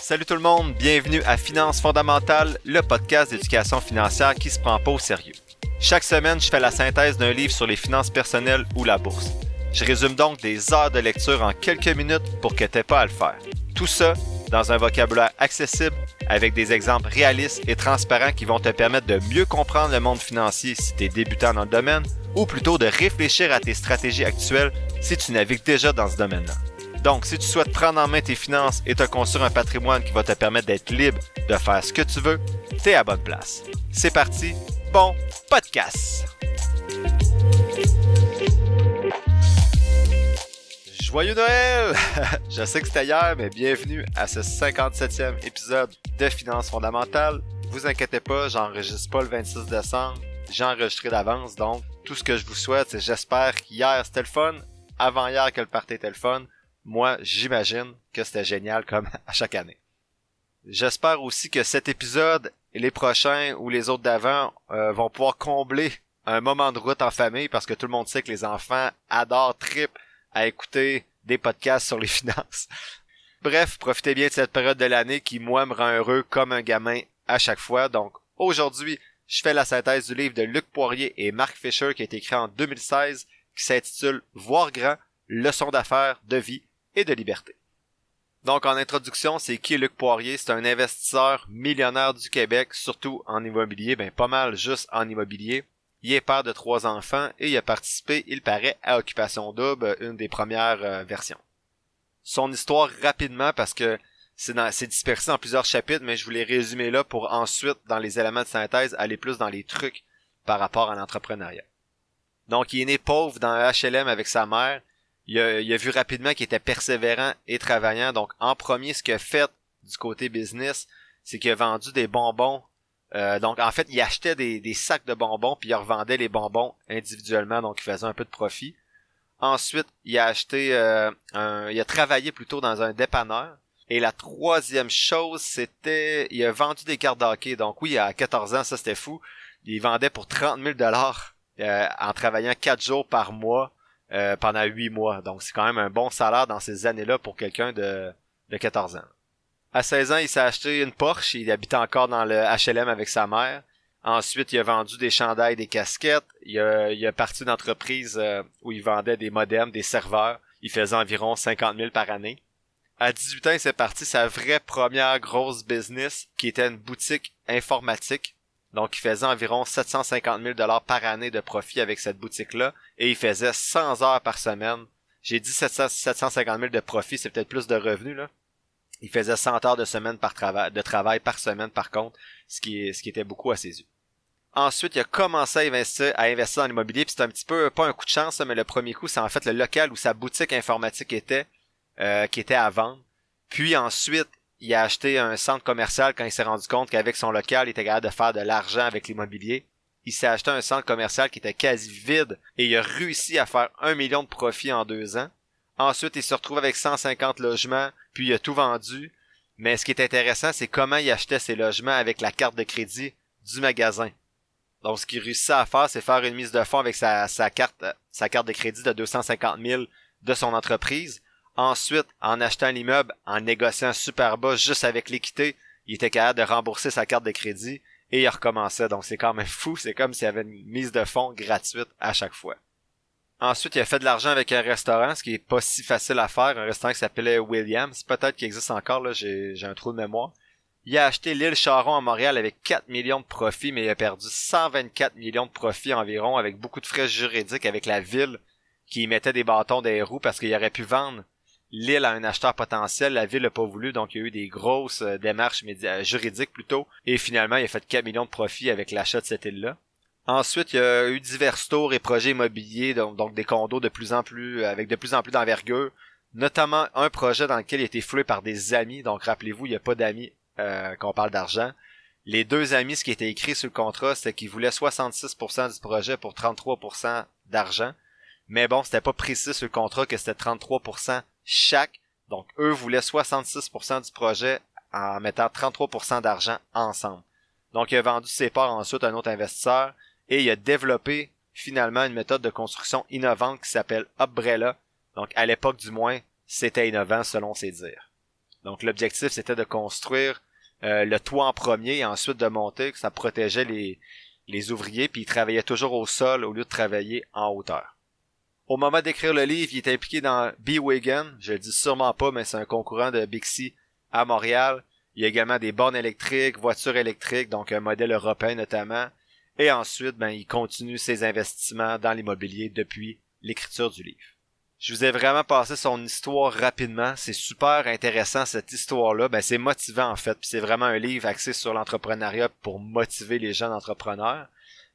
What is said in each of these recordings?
Salut tout le monde, bienvenue à Finances fondamentales, le podcast d'éducation financière qui se prend pas au sérieux. Chaque semaine, je fais la synthèse d'un livre sur les finances personnelles ou la bourse. Je résume donc des heures de lecture en quelques minutes pour que t'aies pas à le faire. Tout ça dans un vocabulaire accessible avec des exemples réalistes et transparents qui vont te permettre de mieux comprendre le monde financier si tu es débutant dans le domaine ou plutôt de réfléchir à tes stratégies actuelles si tu navigues déjà dans ce domaine-là. Donc, si tu souhaites prendre en main tes finances et te construire un patrimoine qui va te permettre d'être libre de faire ce que tu veux, t'es à bonne place. C'est parti, bon podcast! Joyeux Noël! Je sais que c'était hier, mais bienvenue à ce 57e épisode de Finances fondamentales. Vous inquiétez pas, j'enregistre pas le 26 décembre, j'ai enregistré d'avance, donc tout ce que je vous souhaite, c'est j'espère qu'hier c'était le fun, avant-hier que le party était le fun. Moi, j'imagine que c'était génial comme à chaque année. J'espère aussi que cet épisode et les prochains ou les autres d'avant vont pouvoir combler un moment de route en famille parce que tout le monde sait que les enfants adorent, trippent à écouter des podcasts sur les finances. Bref, profitez bien de cette période de l'année qui, moi, me rend heureux comme un gamin à chaque fois. Donc, aujourd'hui, je fais la synthèse du livre de Luc Poirier et Mark Fisher qui a été écrit en 2016 qui s'intitule « Voir grand, leçons d'affaires, de vie et de liberté ». Donc, en introduction, c'est qui Luc Poirier? C'est un investisseur millionnaire du Québec, surtout en immobilier, pas mal juste en immobilier. Il est père de 3 enfants et il a participé, il paraît, à Occupation Double, une des premières versions. Son histoire rapidement, parce que c'est dispersé en plusieurs chapitres, mais je voulais résumer là pour ensuite, dans les éléments de synthèse, aller plus dans les trucs par rapport à l'entrepreneuriat. Donc, il est né pauvre dans un HLM avec sa mère. Il a vu rapidement qu'il était persévérant et travaillant. Donc, en premier, ce qu'il a fait du côté business, c'est qu'il a vendu des bonbons. Donc, en fait, il achetait des sacs de bonbons puis il revendait les bonbons individuellement. Donc, il faisait un peu de profit. Ensuite, il a travaillé plutôt dans un dépanneur. Et la troisième chose, c'était, il a vendu des cartes de hockey. Donc, oui, à 14 ans, ça c'était fou. Il vendait pour 30 000 en travaillant 4 jours par mois. Pendant 8 mois. Donc, c'est quand même un bon salaire dans ces années-là pour quelqu'un de 14 ans. À 16 ans, il s'est acheté une Porsche. Il habitait encore dans le HLM avec sa mère. Ensuite, il a vendu des chandails, des casquettes. Il a parti d'une entreprise où il vendait des modems, des serveurs. Il faisait environ 50 000 par année. À 18 ans, il s'est parti sa vraie première grosse business, qui était une boutique informatique. Donc, il faisait environ 750 000 $ par année de profit avec cette boutique-là. Et il faisait 100 heures par semaine. J'ai dit 750 000 de profit, c'est peut-être plus de revenus, là. Il faisait 100 heures de travail par semaine, par contre, ce qui était beaucoup à ses yeux. Ensuite, il a commencé à investir dans l'immobilier. Puis c'est un petit peu, pas un coup de chance, mais le premier coup, c'est en fait le local où sa boutique informatique était, qui était à vendre. Puis ensuite, il a acheté un centre commercial quand il s'est rendu compte qu'avec son local, il était capable de faire de l'argent avec l'immobilier. Il s'est acheté un centre commercial qui était quasi vide et il a réussi à faire 1 million de profit en 2 ans. Ensuite, il se retrouve avec 150 logements, puis il a tout vendu. Mais ce qui est intéressant, c'est comment il achetait ses logements avec la carte de crédit du magasin. Donc, ce qu'il réussit à faire, c'est faire une mise de fonds avec sa carte de crédit de 250 000 de son entreprise. Ensuite, en achetant l'immeuble, en négociant super bas juste avec l'équité, il était capable de rembourser sa carte de crédit et il recommençait. Donc c'est quand même fou, c'est comme s'il y avait une mise de fonds gratuite à chaque fois. Ensuite, il a fait de l'argent avec un restaurant, ce qui est pas si facile à faire, un restaurant qui s'appelait Williams, peut-être qu'il existe encore, là, j'ai un trou de mémoire. Il a acheté l'île Charon à Montréal avec 4 millions de profits, mais il a perdu 124 millions de profits environ avec beaucoup de frais juridiques avec la ville qui mettait des bâtons dans les roues parce qu'il aurait pu vendre l'île à un acheteur potentiel, la ville n'a pas voulu, donc il y a eu des grosses démarches juridiques plutôt, et finalement il a fait 4 millions de profits avec l'achat de cette île-là. Ensuite, il y a eu divers tours et projets immobiliers, donc des condos de plus en plus avec de plus en plus d'envergure, notamment un projet dans lequel il a été floué par des amis, donc rappelez-vous, il n'y a pas d'amis quand on parle d'argent. Les 2 amis, ce qui était écrit sur le contrat, c'était qu'ils voulaient 66% du projet pour 33% d'argent. Mais bon, c'était pas précis sur le contrat que c'était 33% chaque. Donc, eux voulaient 66% du projet en mettant 33% d'argent ensemble. Donc, il a vendu ses parts ensuite à un autre investisseur et il a développé finalement une méthode de construction innovante qui s'appelle Umbrella. Donc, à l'époque du moins, c'était innovant selon ses dires. Donc l'objectif c'était de construire le toit en premier et ensuite de monter, que ça protégeait les ouvriers, puis ils travaillaient toujours au sol au lieu de travailler en hauteur. Au moment d'écrire le livre, il est impliqué dans B-Wagon, je le dis sûrement pas, mais c'est un concurrent de Bixi à Montréal. Il y a également des bornes électriques, voitures électriques, donc un modèle européen notamment. Et ensuite, il continue ses investissements dans l'immobilier depuis l'écriture du livre. Je vous ai vraiment passé son histoire rapidement. C'est super intéressant cette histoire-là. C'est motivant en fait. Puis c'est vraiment un livre axé sur l'entrepreneuriat pour motiver les jeunes entrepreneurs.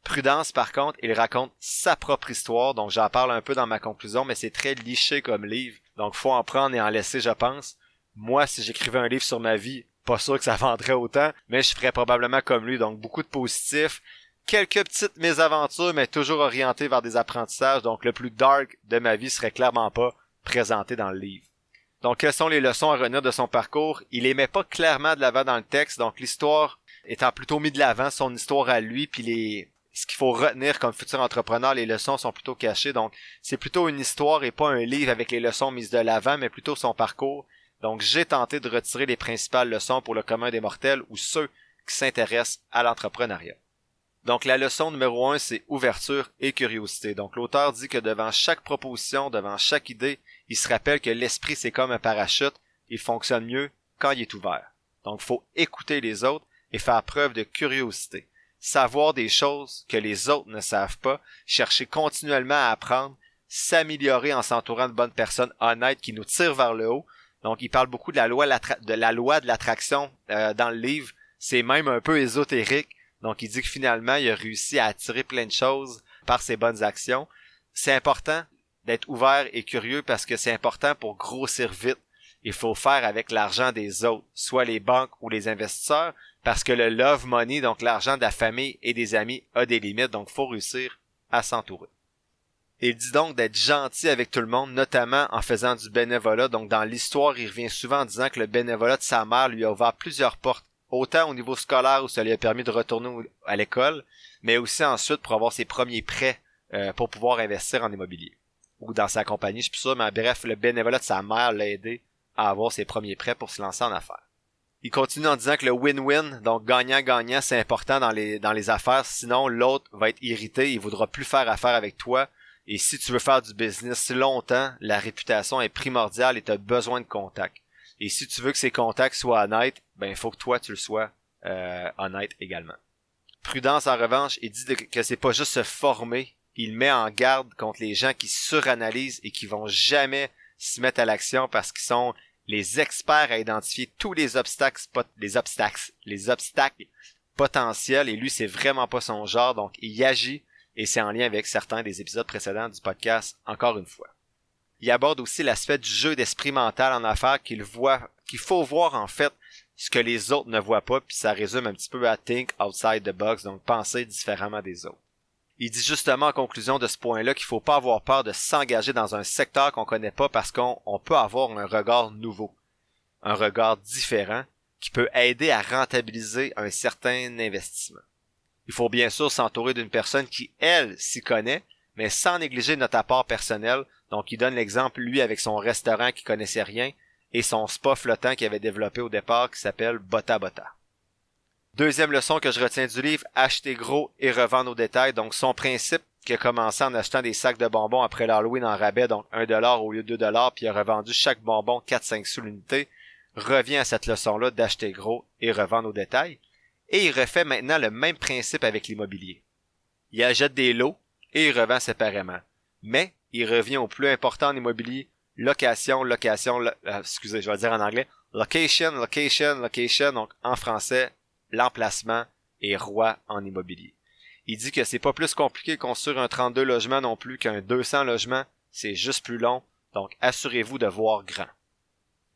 Prudence, par contre, il raconte sa propre histoire. Donc j'en parle un peu dans ma conclusion, mais c'est très liché comme livre. Donc faut en prendre et en laisser, je pense. Moi, si j'écrivais un livre sur ma vie, pas sûr que ça vendrait autant, mais je ferais probablement comme lui. Donc beaucoup de positifs. Quelques petites mésaventures, mais toujours orientées vers des apprentissages, donc le plus dark de ma vie serait clairement pas présenté dans le livre. Donc quelles sont les leçons à retenir de son parcours? Il les met pas clairement de l'avant dans le texte, donc l'histoire étant plutôt mis de l'avant, son histoire à lui, puis ce qu'il faut retenir comme futur entrepreneur, les leçons sont plutôt cachées, donc c'est plutôt une histoire et pas un livre avec les leçons mises de l'avant, mais plutôt son parcours. Donc j'ai tenté de retirer les principales leçons pour le commun des mortels ou ceux qui s'intéressent à l'entrepreneuriat. Donc la leçon numéro 1, c'est ouverture et curiosité. Donc l'auteur dit que devant chaque proposition, devant chaque idée, il se rappelle que l'esprit c'est comme un parachute, il fonctionne mieux quand il est ouvert. Donc il faut écouter les autres et faire preuve de curiosité. Savoir des choses que les autres ne savent pas, chercher continuellement à apprendre, s'améliorer en s'entourant de bonnes personnes honnêtes qui nous tirent vers le haut. Donc il parle beaucoup de la loi de l'attraction dans le livre. C'est même un peu ésotérique. Donc, il dit que finalement, il a réussi à attirer plein de choses par ses bonnes actions. C'est important d'être ouvert et curieux parce que c'est important pour grossir vite. Il faut faire avec l'argent des autres, soit les banques ou les investisseurs, parce que le love money, donc l'argent de la famille et des amis, a des limites. Donc, il faut réussir à s'entourer. Il dit donc d'être gentil avec tout le monde, notamment en faisant du bénévolat. Donc, dans l'histoire, il revient souvent en disant que le bénévolat de sa mère lui a ouvert plusieurs portes. Autant au niveau scolaire où ça lui a permis de retourner à l'école, mais aussi ensuite pour avoir ses premiers prêts pour pouvoir investir en immobilier. Ou dans sa compagnie, je suis plus sûr, mais bref, le bénévolat de sa mère l'a aidé à avoir ses premiers prêts pour se lancer en affaires. Il continue en disant que le win-win, donc gagnant-gagnant, c'est important dans les affaires, sinon l'autre va être irrité, il voudra plus faire affaire avec toi. Et si tu veux faire du business longtemps, la réputation est primordiale et tu as besoin de contacts. Et si tu veux que ces contacts soient honnêtes, il faut que toi tu le sois honnête également. Prudence en revanche, il dit que c'est pas juste se former, il met en garde contre les gens qui suranalysent et qui vont jamais se mettre à l'action parce qu'ils sont les experts à identifier tous les obstacles potentiels et lui c'est vraiment pas son genre, donc il y agit et c'est en lien avec certains des épisodes précédents du podcast encore une fois. Il aborde aussi l'aspect du jeu d'esprit mental en affaires qu'il faut voir en fait ce que les autres ne voient pas, puis ça résume un petit peu à think outside the box, donc penser différemment des autres. Il dit justement en conclusion de ce point-là qu'il faut pas avoir peur de s'engager dans un secteur qu'on connaît pas parce qu'on peut avoir un regard nouveau, un regard différent qui peut aider à rentabiliser un certain investissement. Il faut bien sûr s'entourer d'une personne qui, elle, s'y connaît, mais sans négliger notre apport personnel. Donc, il donne l'exemple, lui, avec son restaurant qui connaissait rien et son spa flottant qu'il avait développé au départ qui s'appelle Bota Bota. Deuxième leçon que je retiens du livre, acheter gros et revendre au détail. Donc, son principe qui a commencé en achetant des sacs de bonbons après l'Halloween en rabais, donc 1$ au lieu de 2$, puis il a revendu chaque bonbon 4-5 sous l'unité, revient à cette leçon-là d'acheter gros et revendre au détail. Et il refait maintenant le même principe avec l'immobilier. Il achète des lots et il revend séparément. Mais il revient au plus important en immobilier, location, je vais dire en anglais, location, donc en français, l'emplacement est roi en immobilier. Il dit que c'est pas plus compliqué de construire un 32 logements non plus qu'un 200 logements, c'est juste plus long, donc assurez-vous de voir grand.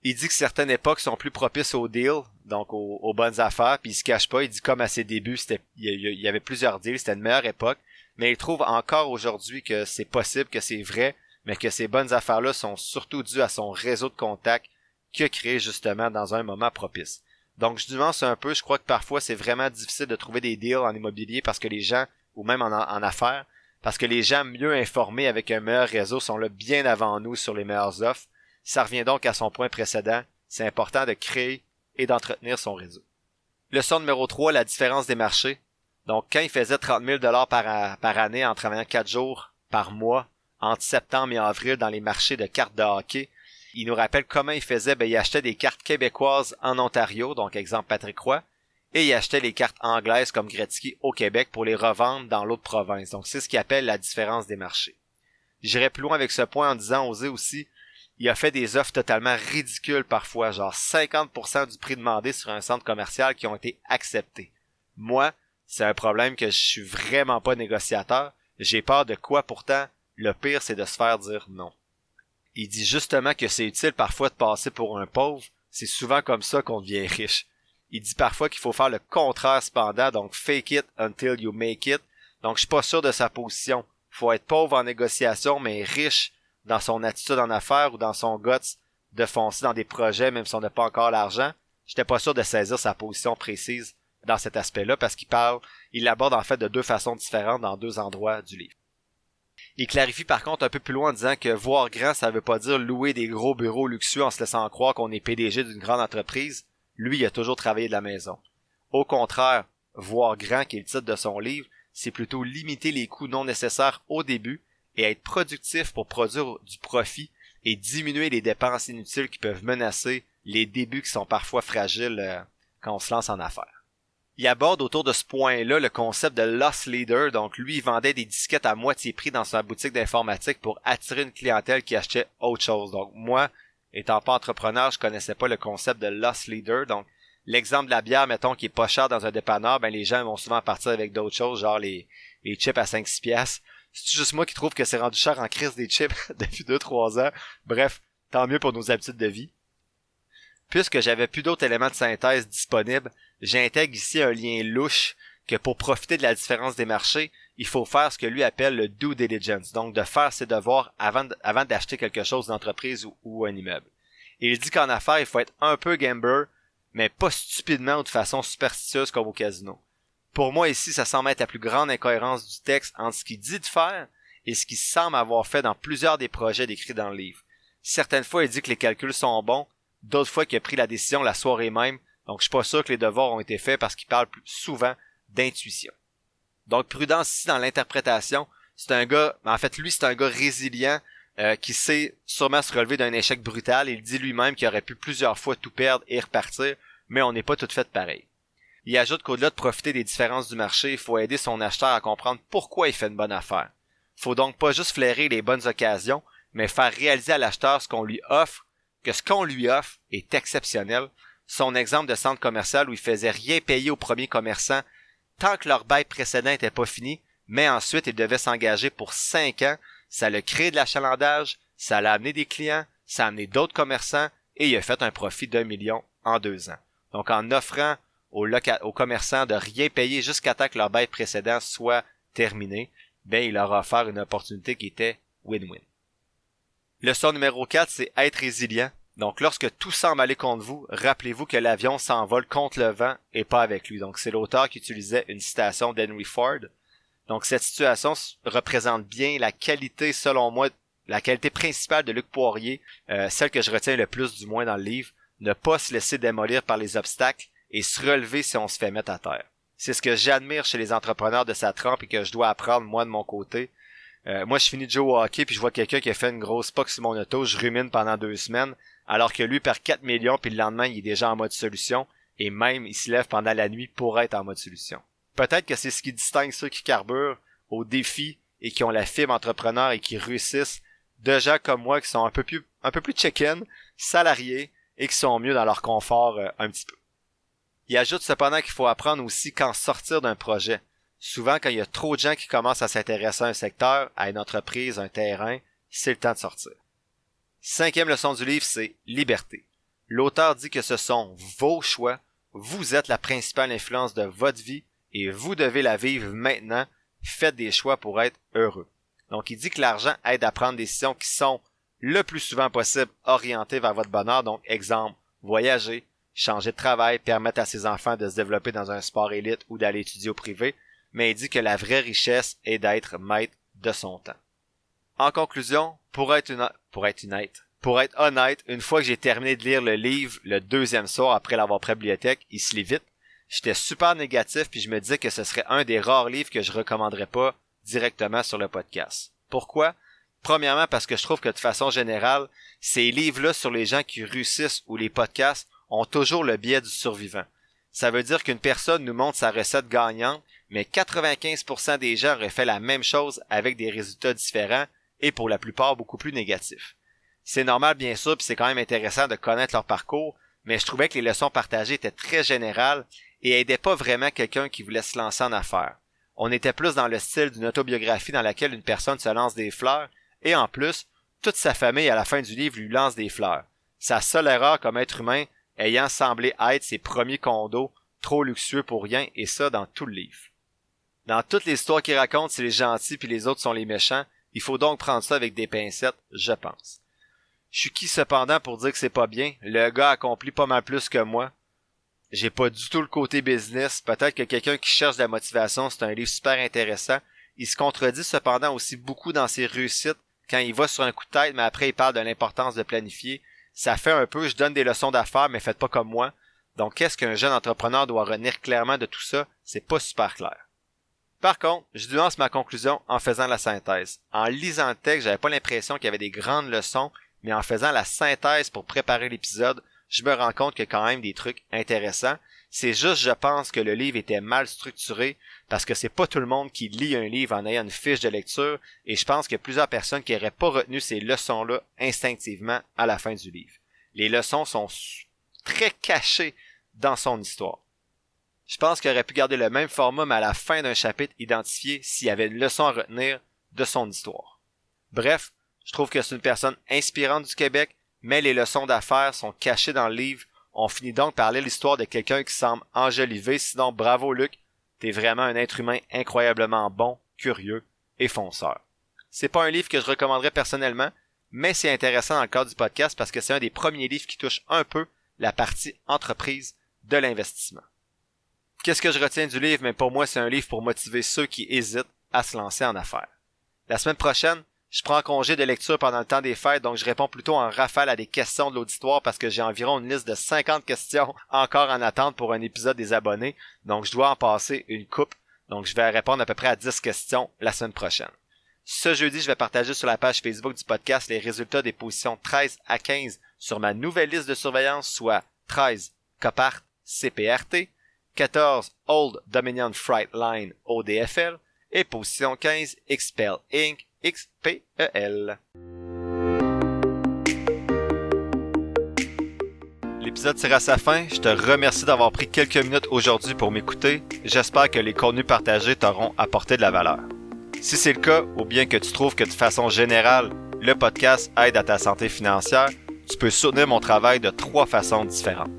Il dit que certaines époques sont plus propices aux deals, donc aux bonnes affaires, puis il se cache pas, il dit comme à ses débuts, il y avait plusieurs deals, c'était une meilleure époque, mais il trouve encore aujourd'hui que c'est possible, que c'est vrai, mais que ces bonnes affaires-là sont surtout dues à son réseau de contacts qu'il a créé justement dans un moment propice. Donc je nuance un peu, je crois que parfois c'est vraiment difficile de trouver des deals en immobilier parce que les gens, ou même en affaires, parce que les gens mieux informés avec un meilleur réseau sont là bien avant nous sur les meilleures offres. Ça revient donc à son point précédent, c'est important de créer et d'entretenir son réseau. Leçon numéro 3, la différence des marchés. Donc, quand il faisait 30 000 $ par année en travaillant 4 jours par mois, entre septembre et avril dans les marchés de cartes de hockey, il nous rappelle comment il faisait. Il achetait des cartes québécoises en Ontario, donc exemple Patrick Roy, et il achetait les cartes anglaises comme Gretzky au Québec pour les revendre dans l'autre province. Donc, c'est ce qu'il appelle la différence des marchés. J'irai plus loin avec ce point en disant, oser aussi, il a fait des offres totalement ridicules parfois, genre 50% du prix demandé sur un centre commercial qui ont été acceptés. Moi, c'est un problème que je suis vraiment pas négociateur. J'ai peur de quoi pourtant? Le pire, c'est de se faire dire non. Il dit justement que c'est utile parfois de passer pour un pauvre. C'est souvent comme ça qu'on devient riche. Il dit parfois qu'il faut faire le contraire cependant, donc fake it until you make it. Donc je suis pas sûr de sa position. Faut être pauvre en négociation, mais riche dans son attitude en affaires ou dans son guts de foncer dans des projets même si on n'a pas encore l'argent. J'étais pas sûr de saisir sa position précise dans cet aspect-là parce il l'aborde en fait de deux façons différentes dans deux endroits du livre. Il clarifie par contre un peu plus loin en disant que voir grand, ça veut pas dire louer des gros bureaux luxueux en se laissant croire qu'on est PDG d'une grande entreprise. Lui, il a toujours travaillé de la maison. Au contraire, voir grand, qui est le titre de son livre, c'est plutôt limiter les coûts non nécessaires au début et être productif pour produire du profit et diminuer les dépenses inutiles qui peuvent menacer les débuts qui sont parfois fragiles quand on se lance en affaires. Il aborde autour de ce point-là le concept de loss leader. Donc lui, il vendait des disquettes à moitié prix dans sa boutique d'informatique pour attirer une clientèle qui achetait autre chose. Donc moi, étant pas entrepreneur, je connaissais pas le concept de loss leader. Donc l'exemple de la bière, mettons, qui est pas chère dans un dépanneur, les gens vont souvent partir avec d'autres choses, genre les chips à 5-6 piastres. C'est juste moi qui trouve que c'est rendu cher en crise des chips depuis 2-3 ans. Bref, tant mieux pour nos habitudes de vie. Puisque j'avais plus d'autres éléments de synthèse disponibles, j'intègre ici un lien louche que pour profiter de la différence des marchés, il faut faire ce que lui appelle le due diligence, donc de faire ses devoirs avant d'acheter quelque chose d'entreprise ou un immeuble. Et il dit qu'en affaires, il faut être un peu gambler, mais pas stupidement ou de façon superstitieuse comme au casino. Pour moi ici, ça semble être la plus grande incohérence du texte entre ce qu'il dit de faire et ce qu'il semble avoir fait dans plusieurs des projets décrits dans le livre. Certaines fois, il dit que les calculs sont bons, d'autres fois qu'il a pris la décision la soirée même, donc je suis pas sûr que les devoirs ont été faits parce qu'il parle plus souvent d'intuition. Donc prudence ici dans l'interprétation, c'est un gars, en fait lui c'est un gars résilient qui sait sûrement se relever d'un échec brutal. Il dit lui-même qu'il aurait pu plusieurs fois tout perdre et repartir, mais on n'est pas tout fait pareil. Il ajoute qu'au-delà de profiter des différences du marché, il faut aider son acheteur à comprendre pourquoi il fait une bonne affaire. Faut donc pas juste flairer les bonnes occasions, mais faire réaliser à l'acheteur ce qu'on lui offre, que ce qu'on lui offre est exceptionnel. Son exemple de centre commercial où il faisait rien payer aux premiers commerçants tant que leur bail précédent n'était pas fini, mais ensuite ils devaient s'engager pour 5 ans, ça l'a créé de l'achalandage, ça l'a amené des clients, ça a amené d'autres commerçants et il a fait un profit d'1 million en 2 ans. Donc en offrant aux commerçants de rien payer jusqu'à temps que leur bail précédent soit terminé, il leur a offert une opportunité qui était win-win. Leçon numéro 4, c'est être résilient. Donc lorsque tout semble aller contre vous, rappelez-vous que l'avion s'envole contre le vent et pas avec lui. Donc c'est l'auteur qui utilisait une citation d'Henry Ford. Donc cette situation représente bien la qualité, selon moi, la qualité principale de Luc Poirier, celle que je retiens le plus du moins dans le livre, ne pas se laisser démolir par les obstacles et se relever si on se fait mettre à terre. C'est ce que j'admire chez les entrepreneurs de sa trempe et que je dois apprendre moi de mon côté. Moi je finis de jouer au hockey puis je vois quelqu'un qui a fait une grosse poque sur mon auto, je rumine pendant 2 semaines, alors que lui perd 4 millions puis le lendemain il est déjà en mode solution et même il se lève pendant la nuit pour être en mode solution. Peut-être que c'est ce qui distingue ceux qui carburent au défi et qui ont la fibre entrepreneur et qui réussissent de gens comme moi qui sont un peu plus check-in, salariés et qui sont mieux dans leur confort un petit peu. Il ajoute cependant qu'il faut apprendre aussi quand sortir d'un projet. Souvent, quand il y a trop de gens qui commencent à s'intéresser à un secteur, à une entreprise, un terrain, c'est le temps de sortir. 5e leçon du livre, c'est liberté. L'auteur dit que ce sont vos choix, vous êtes la principale influence de votre vie et vous devez la vivre maintenant. Faites des choix pour être heureux. Donc, il dit que l'argent aide à prendre des décisions qui sont le plus souvent possible orientées vers votre bonheur. Donc, exemple, voyager, changer de travail, permettre à ses enfants de se développer dans un sport élite ou d'aller étudier au privé. Mais il dit que la vraie richesse est d'être maître de son temps. En conclusion, pour être honnête, Pour être honnête, une fois que j'ai terminé de lire le livre le deuxième soir après l'avoir pris à la bibliothèque, il se lit vite, j'étais super négatif puis je me disais que ce serait un des rares livres que je recommanderais pas directement sur le podcast. Pourquoi? Premièrement parce que je trouve que de façon générale, ces livres-là sur les gens qui réussissent ou les podcasts ont toujours le biais du survivant. Ça veut dire qu'une personne nous montre sa recette gagnante, mais 95% des gens auraient fait la même chose avec des résultats différents et pour la plupart beaucoup plus négatifs. C'est normal bien sûr, puis c'est quand même intéressant de connaître leur parcours, mais je trouvais que les leçons partagées étaient très générales et aidaient pas vraiment quelqu'un qui voulait se lancer en affaires. On était plus dans le style d'une autobiographie dans laquelle une personne se lance des fleurs, et en plus, toute sa famille à la fin du livre lui lance des fleurs. Sa seule erreur comme être humain ayant semblé être ses premiers condos, trop luxueux pour rien, et ça dans tout le livre. Dans toutes les histoires qu'il raconte, c'est les gentils puis les autres sont les méchants, il faut donc prendre ça avec des pincettes, je pense. Je suis qui cependant pour dire que c'est pas bien? Le gars accomplit pas mal plus que moi. J'ai pas du tout le côté business. Peut-être que quelqu'un qui cherche de la motivation, c'est un livre super intéressant. Il se contredit cependant aussi beaucoup dans ses réussites quand il va sur un coup de tête, mais après il parle de l'importance de planifier. Ça fait un peu, je donne des leçons d'affaires, mais faites pas comme moi. Donc qu'est-ce qu'un jeune entrepreneur doit retenir clairement de tout ça? C'est pas super clair. Par contre, je nuance ma conclusion en faisant la synthèse. En lisant le texte, j'avais pas l'impression qu'il y avait des grandes leçons, mais en faisant la synthèse pour préparer l'épisode, je me rends compte qu'il y a quand même des trucs intéressants. C'est juste, je pense que le livre était mal structuré parce que c'est pas tout le monde qui lit un livre en ayant une fiche de lecture et je pense qu'il y a plusieurs personnes qui n'auraient pas retenu ces leçons-là instinctivement à la fin du livre. Les leçons sont très cachées dans son histoire. Je pense qu'il aurait pu garder le même format mais à la fin d'un chapitre identifié s'il y avait une leçon à retenir de son histoire. Bref, je trouve que c'est une personne inspirante du Québec, mais les leçons d'affaires sont cachées dans le livre. On finit donc par lire l'histoire de quelqu'un qui semble enjolivé, sinon bravo Luc, t'es vraiment un être humain incroyablement bon, curieux et fonceur. C'est pas un livre que je recommanderais personnellement, mais c'est intéressant dans le cadre du podcast parce que c'est un des premiers livres qui touche un peu la partie entreprise de l'investissement. Qu'est-ce que je retiens du livre? Mais pour moi, c'est un livre pour motiver ceux qui hésitent à se lancer en affaires. La semaine prochaine, je prends congé de lecture pendant le temps des fêtes, donc je réponds plutôt en rafale à des questions de l'auditoire parce que j'ai environ une liste de 50 questions encore en attente pour un épisode des abonnés, donc je dois en passer une coupe, donc je vais répondre à peu près à 10 questions la semaine prochaine. Ce jeudi, je vais partager sur la page Facebook du podcast les résultats des positions 13 à 15 sur ma nouvelle liste de surveillance, soit 13 Copart CPRT, 14 Old Dominion Freight Line ODFL et position 15 XPEL Inc. XPEL. L'épisode tire à sa fin. Je te remercie d'avoir pris quelques minutes aujourd'hui pour m'écouter. J'espère que les contenus partagés t'auront apporté de la valeur. Si c'est le cas, ou bien que tu trouves que de façon générale, le podcast aide à ta santé financière, tu peux soutenir mon travail de 3 façons différentes.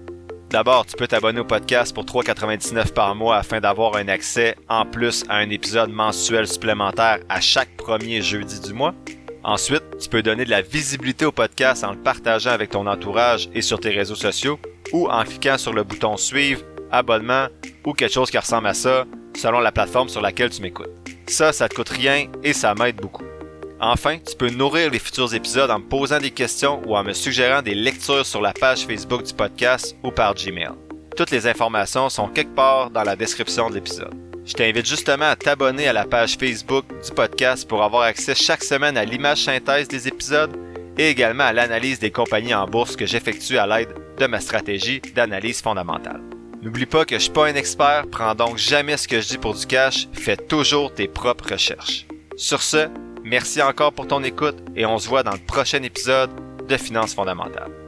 D'abord, tu peux t'abonner au podcast pour 3,99$ par mois afin d'avoir un accès en plus à un épisode mensuel supplémentaire à chaque premier jeudi du mois. Ensuite, tu peux donner de la visibilité au podcast en le partageant avec ton entourage et sur tes réseaux sociaux ou en cliquant sur le bouton suivre, abonnement ou quelque chose qui ressemble à ça selon la plateforme sur laquelle tu m'écoutes. Ça te coûte rien et ça m'aide beaucoup. Enfin, tu peux nourrir les futurs épisodes en me posant des questions ou en me suggérant des lectures sur la page Facebook du podcast ou par Gmail. Toutes les informations sont quelque part dans la description de l'épisode. Je t'invite justement à t'abonner à la page Facebook du podcast pour avoir accès chaque semaine à l'image synthèse des épisodes et également à l'analyse des compagnies en bourse que j'effectue à l'aide de ma stratégie d'analyse fondamentale. N'oublie pas que je suis pas un expert, prends donc jamais ce que je dis pour du cash, fais toujours tes propres recherches. Sur ce, merci encore pour ton écoute et on se voit dans le prochain épisode de Finances fondamentales.